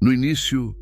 No início,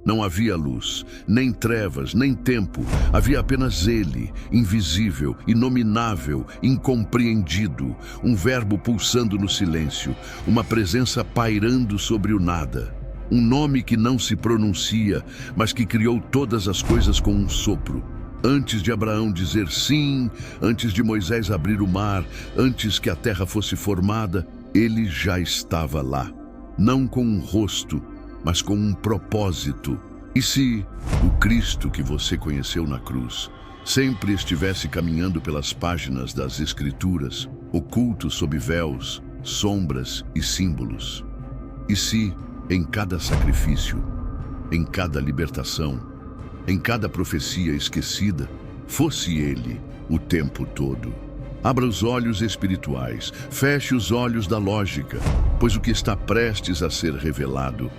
não havia luz, nem trevas, nem tempo. Havia apenas Ele, invisível, inominável, incompreendido, um verbo pulsando no silêncio, uma presença pairando sobre o nada. Um nome que não se pronuncia, mas que criou todas as coisas com um sopro. Antes de Abraão dizer sim, antes de Moisés abrir o mar, antes que a terra fosse formada, Ele já estava lá. Não com um rosto, mas com um propósito. E se o Cristo que você conheceu na cruz sempre estivesse caminhando pelas páginas das Escrituras, oculto sob véus, sombras e símbolos? E se, em cada sacrifício, em cada libertação, em cada profecia esquecida, fosse Ele o tempo todo? Abra os olhos espirituais, feche os olhos da lógica, pois o que está prestes a ser revelado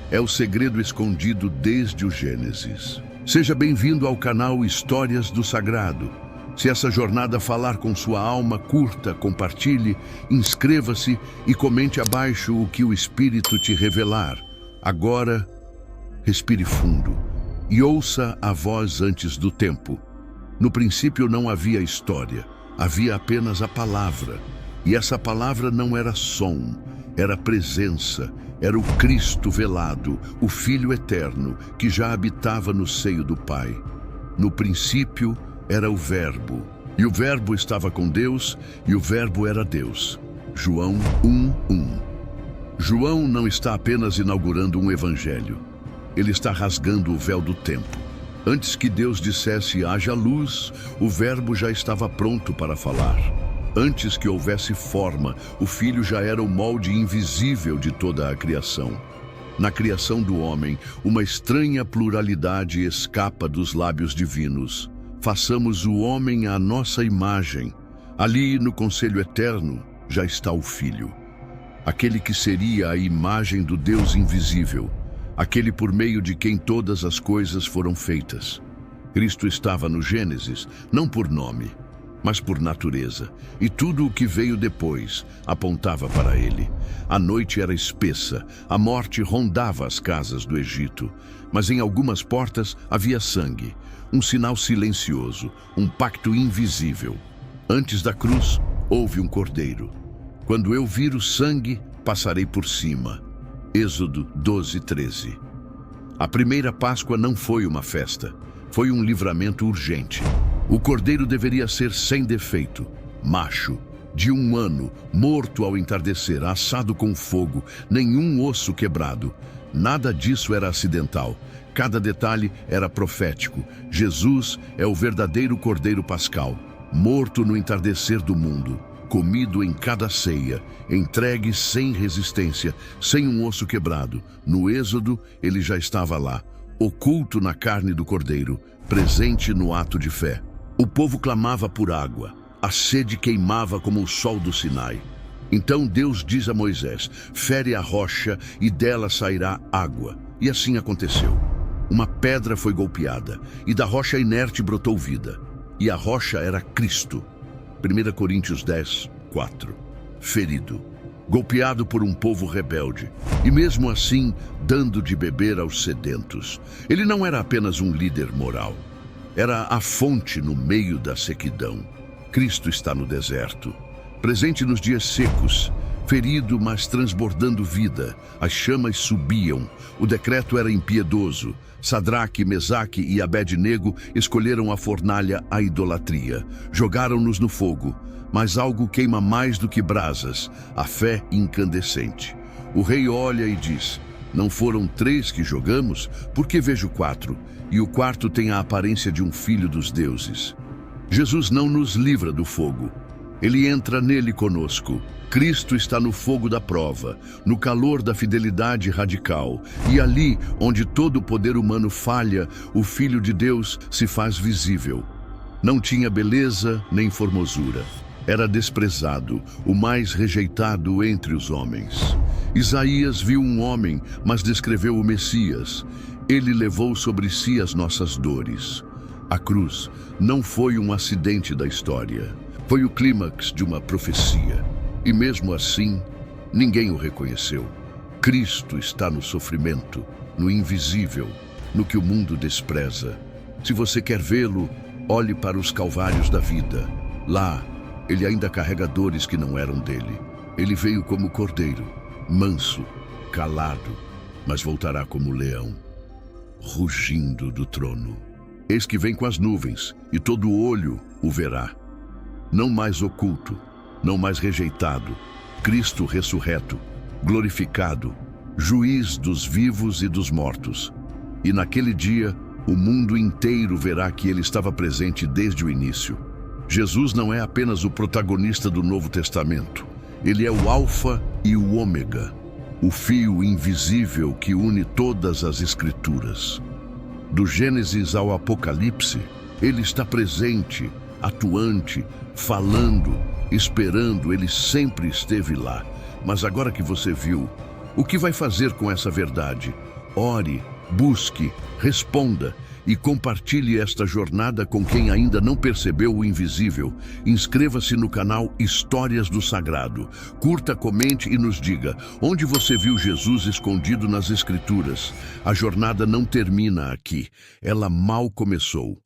é o segredo escondido desde o Gênesis. Seja bem-vindo ao canal Histórias do Sagrado. Se essa jornada falar com sua alma, curta, compartilhe, inscreva-se e comente abaixo o que o Espírito te revelar. Agora, respire fundo e ouça a voz antes do tempo. No princípio não havia história, havia apenas a palavra. E essa palavra não era som, era presença. Era o Cristo velado, o Filho eterno, que já habitava no seio do Pai. No princípio era o Verbo, e o Verbo estava com Deus, e o Verbo era Deus. João 1:1. João não está apenas inaugurando um evangelho. Ele está rasgando o véu do tempo. Antes que Deus dissesse haja luz, o Verbo já estava pronto para falar. Antes que houvesse forma, o Filho já era o molde invisível de toda a criação. Na criação do homem, uma estranha pluralidade escapa dos lábios divinos. Façamos o homem à nossa imagem. Ali, no conselho eterno, já está o Filho. Aquele que seria a imagem do Deus invisível. Aquele por meio de quem todas as coisas foram feitas. Cristo estava no Gênesis, não por nome, mas por natureza, e tudo o que veio depois apontava para ele. A noite era espessa, a morte rondava as casas do Egito, mas em algumas portas havia sangue, um sinal silencioso, um pacto invisível. Antes da cruz, houve um cordeiro. Quando eu vir o sangue, passarei por cima. Êxodo 12:13. A primeira Páscoa não foi uma festa, foi um livramento urgente. O cordeiro deveria ser sem defeito, macho, de 1 ano, morto ao entardecer, assado com fogo, nenhum osso quebrado. Nada disso era acidental. Cada detalhe era profético. Jesus é o verdadeiro cordeiro pascal, morto no entardecer do mundo, comido em cada ceia, entregue sem resistência, sem um osso quebrado. No Êxodo, ele já estava lá, oculto na carne do cordeiro, presente no ato de fé. O povo clamava por água, a sede queimava como o sol do Sinai. Então Deus diz a Moisés, fere a rocha e dela sairá água. E assim aconteceu. Uma pedra foi golpeada, e da rocha inerte brotou vida. E a rocha era Cristo. 1 Coríntios 10:4. Ferido, golpeado por um povo rebelde, e mesmo assim dando de beber aos sedentos. Ele não era apenas um líder moral. Era a fonte no meio da sequidão. Cristo está no deserto, presente nos dias secos, ferido, mas transbordando vida. As chamas subiam. O decreto era impiedoso. Sadraque, Mesaque e Abed-nego escolheram a fornalha à idolatria. Jogaram-nos no fogo. Mas algo queima mais do que brasas, a fé incandescente. O rei olha e diz, não foram 3 que jogamos? Por que vejo 4? E o 4º tem a aparência de um filho dos deuses. Jesus não nos livra do fogo. Ele entra nele conosco. Cristo está no fogo da prova, no calor da fidelidade radical. E ali, onde todo o poder humano falha, o Filho de Deus se faz visível. Não tinha beleza nem formosura. Era desprezado, o mais rejeitado entre os homens. Isaías viu um homem, mas descreveu o Messias. Ele levou sobre si as nossas dores. A cruz não foi um acidente da história. Foi o clímax de uma profecia. E mesmo assim, ninguém o reconheceu. Cristo está no sofrimento, no invisível, no que o mundo despreza. Se você quer vê-lo, olhe para os calvários da vida. Lá, ele ainda carrega dores que não eram dele. Ele veio como cordeiro, manso, calado, mas voltará como leão, rugindo do trono. Eis que vem com as nuvens, e todo olho o verá. Não mais oculto, não mais rejeitado, Cristo ressurreto, glorificado, juiz dos vivos e dos mortos. E naquele dia, o mundo inteiro verá que ele estava presente desde o início. Jesus não é apenas o protagonista do Novo Testamento. Ele é o Alfa e o Ômega, o fio invisível que une todas as Escrituras. Do Gênesis ao Apocalipse, ele está presente, atuante, falando, esperando, ele sempre esteve lá. Mas agora que você viu, o que vai fazer com essa verdade? Ore, busque, responda e compartilhe esta jornada com quem ainda não percebeu o invisível. Inscreva-se no canal Histórias do Sagrado. Curta, comente e nos diga onde você viu Jesus escondido nas Escrituras. A jornada não termina aqui. Ela mal começou.